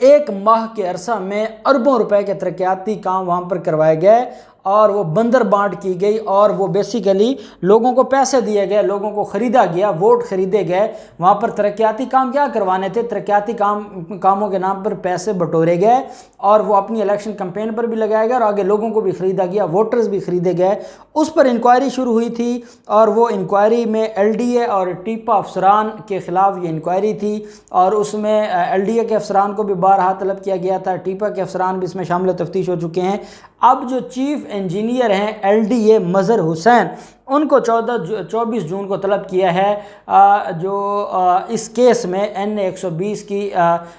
1 ماہ کے عرصہ میں اربوں روپے کے ترقیاتی کام وہاں پر کروائے گئے اور وہ بندر بانٹ کی گئی اور وہ بیسیکلی لوگوں کو پیسے دیے گئے، لوگوں کو خریدا گیا، ووٹ خریدے گئے۔ وہاں پر ترقیاتی کام کیا کروانے تھے؟ ترقیاتی کاموں کے نام پر پیسے بٹورے گئے اور وہ اپنی الیکشن کمپین پر بھی لگایا گیا اور آگے لوگوں کو بھی خریدا گیا، ووٹرز بھی خریدے گئے۔ اس پر انکوائری شروع ہوئی تھی اور وہ انکوائری میں ایل ڈی اے اور ٹیپا افسران کے خلاف یہ انکوائری تھی اور اس میں ایل ڈی اے کے افسران کو بھی بارہا طلب کیا گیا تھا، ٹیپا کے افسران بھی اس میں شامل تفتیش ہو چکے ہیں۔ اب جو چیف انجینئر ہیں ایل ڈی اے مظہر حسین، ان کو 24 جون کو طلب کیا ہے جو اس کیس میں NA-120 کی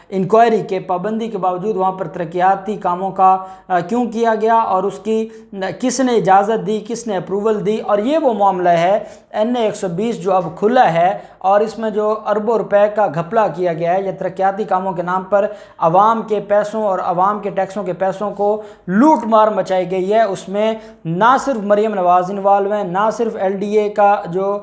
انکوائری کے پابندی کے باوجود وہاں پر ترقیاتی کاموں کا کیوں کیا گیا اور اس کی کس نے اجازت دی، کس نے اپروول دی۔ اور یہ وہ معاملہ ہے NA-120 جو اب کھلا ہے اور اس میں جو اربوں روپے کا گھپلا کیا گیا ہے، یا ترقیاتی کاموں کے نام پر عوام کے پیسوں اور عوام کے ٹیکسوں کے پیسوں کو لوٹ مار مچائی گئی ہے۔ اس میں نہ صرف مریم نواز انوالو ہیں، نہ صرف ایل ڈی اے کا جو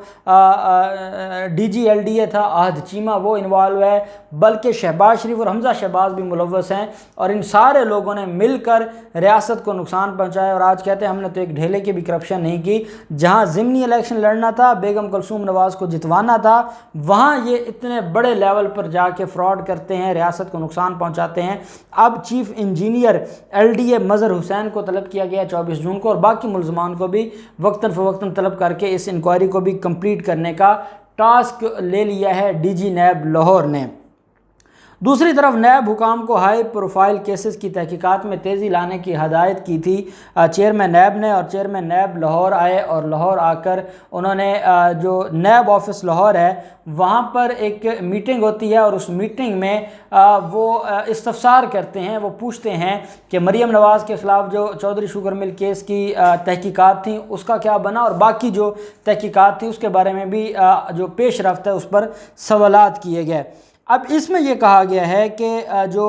D G L D A تھا عہد چیمہ وہ انوالو ہے، بلکہ شہباز شریف اور حمزہ شہباز بھی ملوث ہیں اور ان سارے لوگوں نے مل کر ریاست کو نقصان پہنچایا۔ اور آج کہتے ہیں ہم نے تو ایک ڈھیلے کی بھی کرپشن نہیں کی، جہاں ضمنی الیکشن لڑنا تھا، بیگم کلثوم نواز کو جتوانا تھا، وہاں یہ اتنے بڑے لیول پر جا کے فراڈ کرتے ہیں، ریاست کو نقصان پہنچاتے ہیں۔ اب chief engineer L D A Mazhar Hussain کو طلب کیا گیا 24 جون کو اور باقی ملزمان کو بھی وقتاً فوقتاً طلب کر کے اس انکوائری کو بھی کمپلیٹ کرنے کا ٹاسک لے لیا ہے ڈی جی نیب لاہور نے۔ دوسری طرف نیب حکام کو ہائی پروفائل کیسز کی تحقیقات میں تیزی لانے کی ہدایت کی تھی چیئرمین نیب نے، اور چیئرمین نیب لاہور آئے اور لاہور آ کر انہوں نے جو نیب آفس لاہور ہے وہاں پر ایک میٹنگ ہوتی ہے اور اس میٹنگ میں وہ استفسار کرتے ہیں، وہ پوچھتے ہیں کہ مریم نواز کے خلاف جو چودھری شوگر مل کیس کی تحقیقات تھیں اس کا کیا بنا، اور باقی جو تحقیقات تھی اس کے بارے میں بھی جو پیش رفت ہے اس پر سوالات کیے گئے۔ اب اس میں یہ کہا گیا ہے کہ جو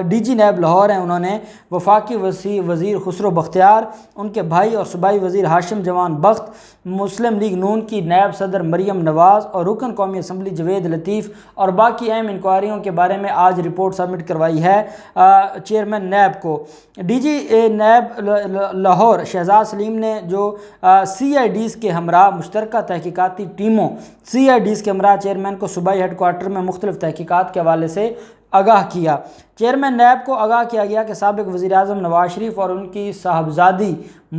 ڈی جی نیب لاہور ہیں انہوں نے وفاقی وزیر خسرو بختیار، ان کے بھائی اور صوبائی وزیر ہاشم جوان بخت، مسلم لیگ نون کی نیب صدر مریم نواز اور رکن قومی اسمبلی جوید لطیف اور باقی اہم انکوائریوں کے بارے میں آج رپورٹ سبمٹ کروائی ہے چیئرمین نیب کو۔ D G NAB Lahore Shahzad Saleem نے جو سی آئی ڈیز کے ہمراہ مشترکہ تحقیقاتی ٹیموں سی آئی ڈیز کے ہمراہ چیئرمین کو صوبائی ہیڈ کوارٹر میں مختلف تحقیقات کے حوالے سے آگاہ کیا۔ چیئرمین نیب کو آگاہ کیا گیا کہ سابق وزیر اعظم نواز شریف اور ان کی صاحبزادی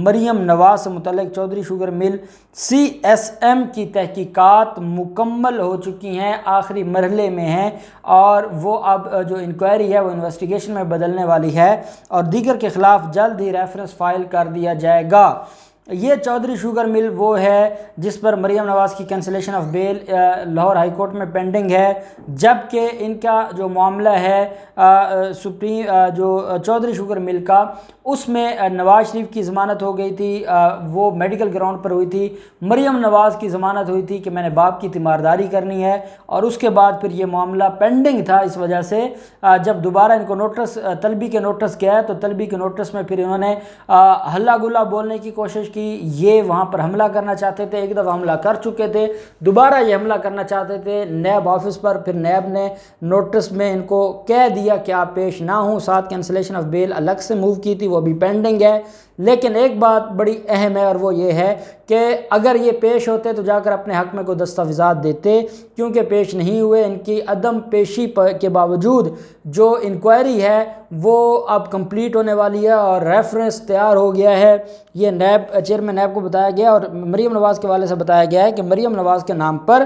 مریم نواز سے متعلق Chaudhry sugar mill C S M کی تحقیقات مکمل ہو چکی ہیں، آخری مرحلے میں ہیں اور وہ اب جو انکوائری ہے وہ انویسٹیگیشن میں بدلنے والی ہے اور دیگر کے خلاف جلد ہی ریفرنس فائل کر دیا جائے گا۔ یہ چودھری شوگر مل وہ ہے جس پر مریم نواز کی cancellation of bail Lahore high court میں پینڈنگ ہے، جبکہ ان کا جو معاملہ ہے جو چودھری شوگر مل کا، اس میں نواز شریف کی ضمانت ہو گئی تھی، وہ میڈیکل گراؤنڈ پر ہوئی تھی۔ مریم نواز کی ضمانت ہوئی تھی کہ میں نے باپ کی تیمارداری کرنی ہے، اور اس کے بعد پھر یہ معاملہ پینڈنگ تھا۔ اس وجہ سے جب دوبارہ ان کو نوٹس طلبی کے نوٹس گیا تو طلبی کے نوٹس میں پھر انہوں نے ہلا گلا بولنے کی کوشش کی، یہ وہاں پر حملہ کرنا چاہتے تھے، ایک دفعہ حملہ کر چکے تھے، دوبارہ یہ حملہ کرنا چاہتے تھے نیب آفس پر، پھر نیب نے نوٹس میں ان کو کہہ دیا کہ آپ پیش نہ ہوں، ساتھ کینسلیشن آف بیل الگ سے موو کی تھی، وہ بھی پینڈنگ ہے۔ لیکن ایک بات بڑی اہم ہے اور وہ یہ ہے کہ اگر یہ پیش ہوتے تو جا کر اپنے حق میں کوئی دستاویزات دیتے، کیونکہ پیش نہیں ہوئے۔ ان کی عدم پیشی کے باوجود جو انکوائری ہے وہ اب کمپلیٹ ہونے والی ہے اور ریفرنس تیار ہو گیا ہے۔ یہ نیب چیئرمین نیب کو بتایا گیا اور مریم نواز کے حوالے سے بتایا گیا ہے کہ مریم نواز کے نام پر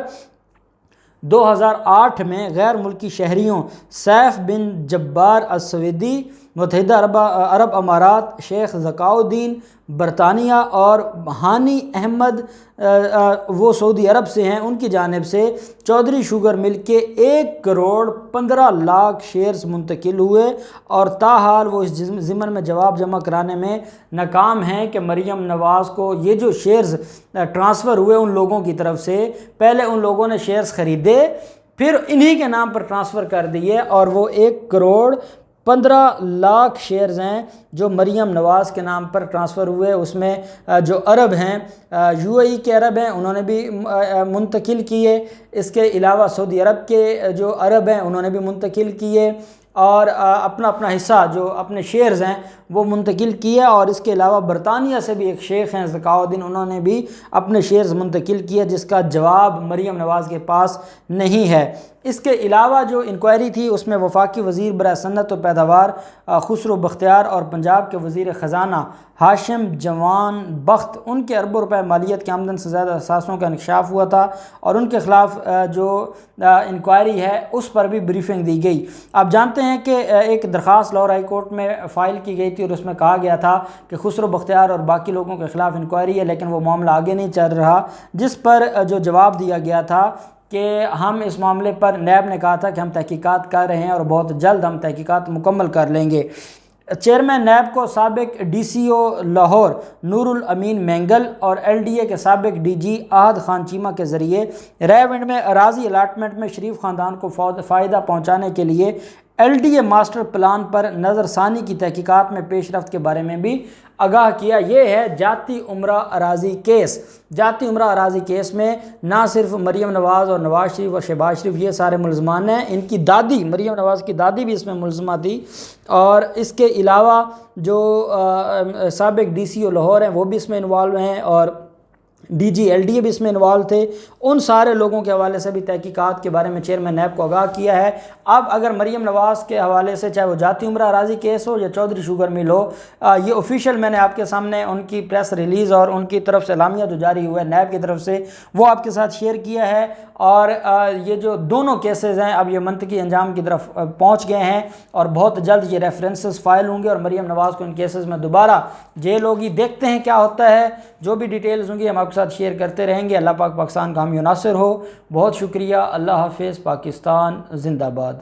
2008 میں غیر ملکی شہریوں سیف بن جبار السویدی، متحدہ عرب امارات، شیخ ذکاء الدین برطانیہ اور ہانی احمد وہ سعودی عرب سے ہیں، ان کی جانب سے چودھری شوگر مل کے 1 کروڑ 15 لاکھ شیئرز منتقل ہوئے اور تاحال وہ اس ضمن میں جواب جمع کرانے میں ناکام ہیں کہ مریم نواز کو یہ جو شیئرز ٹرانسفر ہوئے ان لوگوں کی طرف سے، پہلے ان لوگوں نے شیئرز خریدے پھر انہی کے نام پر ٹرانسفر کر دیے، اور وہ 1 کروڑ 15 لاکھ شیئرز ہیں جو مریم نواز کے نام پر ٹرانسفر ہوئے۔ اس میں جو عرب ہیں، یو اے ای کے عرب ہیں، انہوں نے بھی منتقل کیے، اس کے علاوہ سعودی عرب کے جو عرب ہیں انہوں نے بھی منتقل کیے، اور اپنا اپنا حصہ جو اپنے شیئرز ہیں وہ منتقل کیا، اور اس کے علاوہ برطانیہ سے بھی ایک شیخ ہیں ذکاء الدین، انہوں نے بھی اپنے شیئرز منتقل کیے، جس کا جواب مریم نواز کے پاس نہیں ہے۔ اس کے علاوہ جو انکوائری تھی اس میں وفاقی وزیر برائے صنعت و پیداوار خسرو بختیار اور پنجاب کے وزیر خزانہ ہاشم جوان بخت، ان کے اربوں روپے مالیت کے آمدن سے زیادہ اثاثوں کا انکشاف ہوا تھا، اور ان کے خلاف جو انکوائری ہے اس پر بھی بریفنگ دی گئی۔ آپ جانتے ہیں کہ ایک درخواست لاہور ہائی کورٹ میں فائل کی گئی تھی، اور اس میں کہا گیا تھا کہ خسرو بختیار اور باقی لوگوں کے خلاف انکوائری ہے، لیکن وہ معاملہ آگے نہیں چل رہا، جس پر جو جواب دیا گیا تھا کہ ہم اس معاملے پر نیب نے کہا تھا کہ ہم تحقیقات کر رہے ہیں اور بہت جلد ہم تحقیقات مکمل کر لیں گے۔ چیئرمین نیب کو سابق ڈی سی او لاہور نور الامین مینگل اور ایل ڈی اے کے سابق ڈی جی احد خان چیمہ کے ذریعے ریونڈ میں اراضی الاٹمنٹ میں شریف خاندان کو فائدہ پہنچانے کے لیے L D A master plan پر نظر ثانی کی تحقیقات میں پیش رفت کے بارے میں بھی آگاہ کیا۔ یہ ہے جاتی عمرہ اراضی کیس۔ جاتی عمرہ اراضی کیس میں نہ صرف مریم نواز اور نواز شریف اور شہباز شریف یہ سارے ملزمان ہیں، ان کی دادی مریم نواز کی دادی بھی اس میں ملزمہ تھی، اور اس کے علاوہ جو سابق ڈی سی او لاہور ہیں وہ بھی اس میں انوالو ہیں، اور D G L D A بھی اس میں انوالو تھے۔ ان سارے لوگوں کے حوالے سے بھی تحقیقات کے بارے میں چیئرمین نیب کو آگاہ کیا ہے۔ اب اگر مریم نواز کے حوالے سے چاہے وہ جاتی عمرہ اراضی کیس ہو یا چودھری شوگر مل ہو، یہ آفیشیل میں نے آپ کے سامنے ان کی پریس ریلیز اور ان کی طرف سے اعلامیہ جو جاری ہوا ہے نیب کی طرف سے وہ آپ کے ساتھ شیئر کیا ہے، اور یہ جو دونوں کیسز ہیں اب یہ منطقی انجام کی طرف پہنچ گئے ہیں، اور بہت جلد یہ ریفرنسز فائل ہوں گے اور مریم نواز کو ان کیسز میں دوبارہ جیل ہوگی۔ دیکھتے ہیں کیا ہوتا ہے، جو بھی ڈیٹیلز ہوں گی ہم آپ کے ساتھ شیئر کرتے رہیں گے۔ اللہ پاک پاکستان کا حامی و ناصر ہو۔ بہت شکریہ۔ اللہ حافظ۔ پاکستان زندہ باد۔